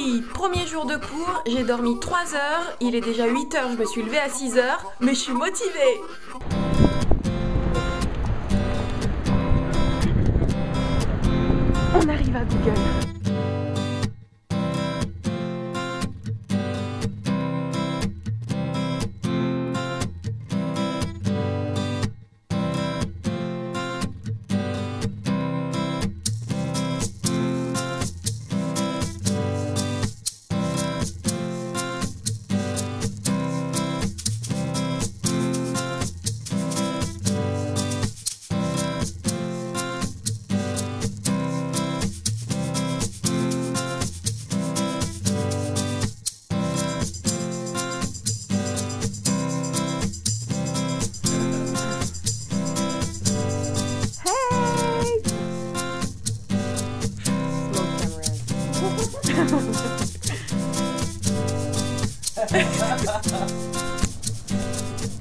Aujourd'hui, premier jour de cours, j'ai dormi 3 heures, il est déjà 8 heures, je me suis levée à 6 heures, mais je suis motivée. On arrive à Google.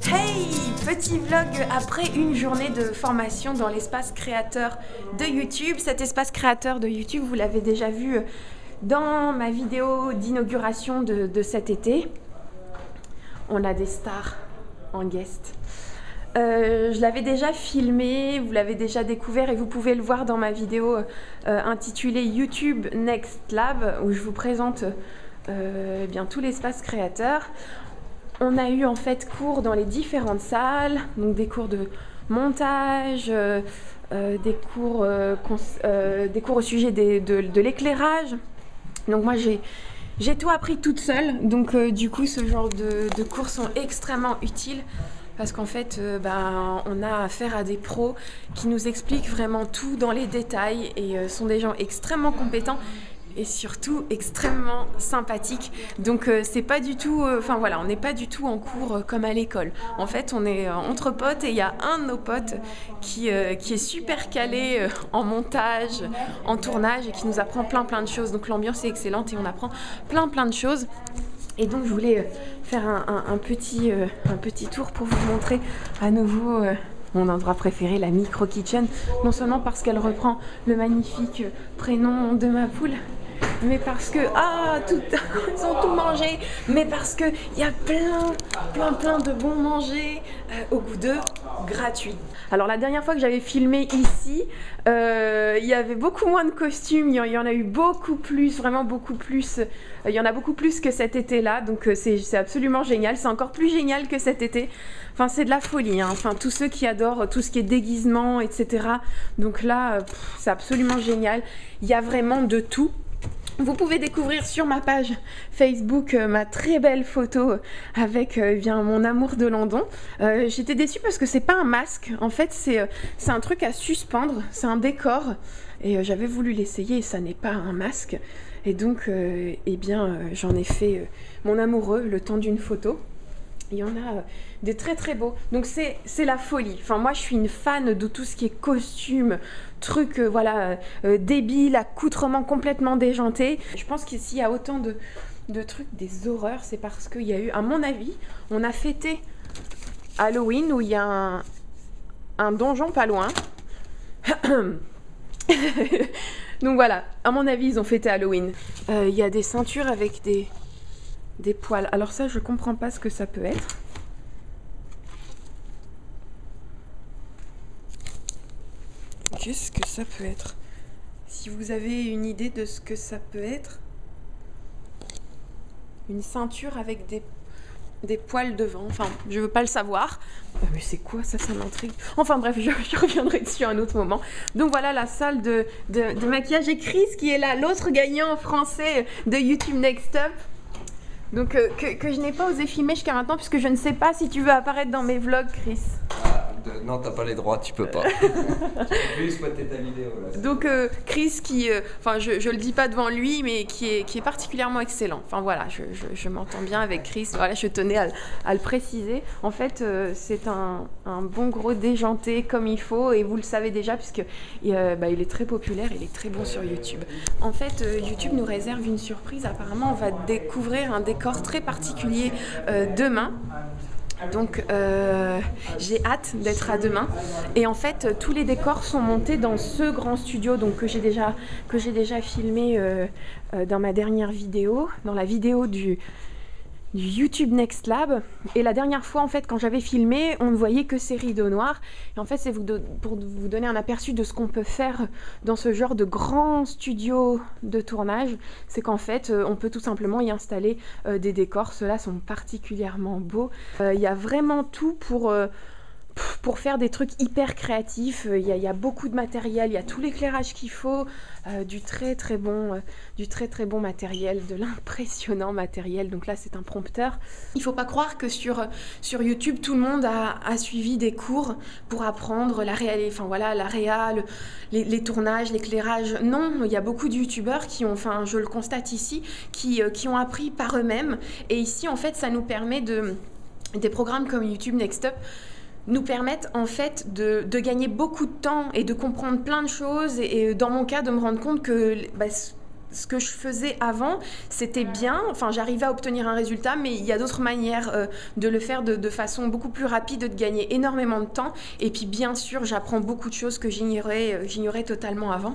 Hey, petit vlog après une journée de formation dans l'espace créateur de YouTube. Cet espace créateur de YouTube, vous l'avez déjà vu dans ma vidéo d'inauguration de cet été. On a des stars en guest. Je l'avais déjà filmé, vous l'avez déjà découvert et vous pouvez le voir dans ma vidéo intitulée YouTube Next Lab où je vous présente bien tout l'espace créateur. On a eu en fait cours dans les différentes salles, donc des cours de montage, des cours au sujet de l'éclairage. Donc moi j'ai tout appris toute seule, donc du coup ce genre de cours sont extrêmement utiles. Parce qu'en fait, on a affaire à des pros qui nous expliquent vraiment tout dans les détails et sont des gens extrêmement compétents et surtout extrêmement sympathiques. Donc c'est pas du tout, on n'est pas du tout en cours comme à l'école. En fait, on est entre potes et il y a un de nos potes qui est super calé en montage, en tournage et qui nous apprend plein de choses. Donc l'ambiance est excellente et on apprend plein de choses. Et donc je voulais faire un petit tour pour vous montrer à nouveau mon endroit préféré, la Micro Kitchen. Non seulement parce qu'elle reprend le magnifique prénom de ma poule, mais parce que ils ont tout mangé, mais parce que il y a plein de bons manger au goût de gratuit. Alors la dernière fois que j'avais filmé ici, il y avait beaucoup moins de costumes, il y en a eu beaucoup plus, vraiment beaucoup plus. Il y en a beaucoup plus que cet été-là, donc c'est absolument génial. C'est encore plus génial que cet été. Enfin, c'est de la folie, hein. Enfin, tous ceux qui adorent tout ce qui est déguisement, etc. Donc là, c'est absolument génial. Il y a vraiment de tout. Vous pouvez découvrir sur ma page Facebook ma très belle photo avec mon amour de London. J'étais déçue parce que c'est pas un masque. En fait, c'est un truc à suspendre. C'est un décor. Et j'avais voulu l'essayer et ça n'est pas un masque. Et donc, j'en ai fait mon amoureux le temps d'une photo. Il y en a des très beaux. Donc c'est la folie. Enfin, moi, je suis une fan de tout ce qui est costume, trucs, débiles, accoutrements complètement déjantés. Je pense que s'il y a autant de trucs, des horreurs, c'est parce qu'il y a eu, à mon avis, on a fêté Halloween où il y a un donjon pas loin. Donc voilà, à mon avis, ils ont fêté Halloween. Il y a des ceintures avec des poils. Alors ça, je comprends pas ce que ça peut être. Qu'est-ce que ça peut être? Si vous avez une idée de ce que ça peut être. Une ceinture avec des poils devant. Enfin, je veux pas le savoir. Mais c'est quoi ça m'intrigue. Enfin bref, je reviendrai dessus à un autre moment. Donc voilà la salle de maquillage. Et Chris qui est là, l'autre gagnant français de YouTube Next Up. Donc que je n'ai pas osé filmer jusqu'à maintenant puisque je ne sais pas si tu veux apparaître dans mes vlogs, Chris. Non, t'as pas les droits, tu peux pas. Tu peux exploiter ta vidéo là. Donc Chris qui, je le dis pas devant lui, mais qui est particulièrement excellent. Enfin voilà, je m'entends bien avec Chris. Voilà, je tenais à le préciser. En fait, c'est un bon gros déjanté comme il faut, et vous le savez déjà puisque il est très populaire, il est très bon sur YouTube. En fait, YouTube nous réserve une surprise. Apparemment, on va découvrir un décor très particulier demain. Donc j'ai hâte d'être à demain. Et en fait, tous les décors sont montés dans ce grand studio donc, que j'ai déjà filmé dans ma dernière vidéo, dans la vidéo du YouTube Next Lab. Et la dernière fois, en fait, quand j'avais filmé, on ne voyait que ces rideaux noirs. Et en fait, c'est pour vous donner un aperçu de ce qu'on peut faire dans ce genre de grand studio de tournage. C'est qu'en fait, on peut tout simplement y installer des décors. Ceux-là sont particulièrement beaux. Il y a vraiment tout pour faire des trucs hyper créatifs. Il y a beaucoup de matériel, il y a tout l'éclairage qu'il faut, du très très bon matériel, de l'impressionnant matériel. Donc là c'est un prompteur. Il faut pas croire que sur YouTube tout le monde a suivi des cours pour apprendre la réa, les tournages, l'éclairage. Non, il y a beaucoup de youtubeurs qui ont, enfin je le constate ici, qui ont appris par eux-mêmes. Et ici en fait ça nous permet des programmes comme YouTube Next Up nous permettent en fait de gagner beaucoup de temps et de comprendre plein de choses et dans mon cas de me rendre compte que ce que je faisais avant c'était bien, enfin j'arrivais à obtenir un résultat mais il y a d'autres manières de le faire de façon beaucoup plus rapide, de gagner énormément de temps et puis bien sûr j'apprends beaucoup de choses que j'ignorais totalement avant.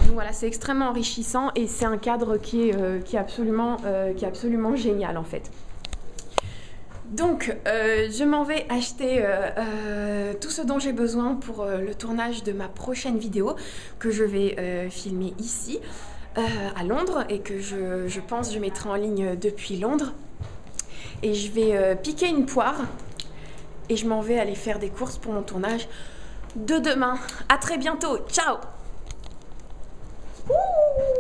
Donc voilà, c'est extrêmement enrichissant et c'est un cadre qui est absolument génial en fait. Donc, je m'en vais acheter tout ce dont j'ai besoin pour le tournage de ma prochaine vidéo que je vais filmer ici, à Londres, et que je pense je mettrai en ligne depuis Londres. Et je vais piquer une poire et je m'en vais aller faire des courses pour mon tournage de demain. À très bientôt, ciao! Ouh.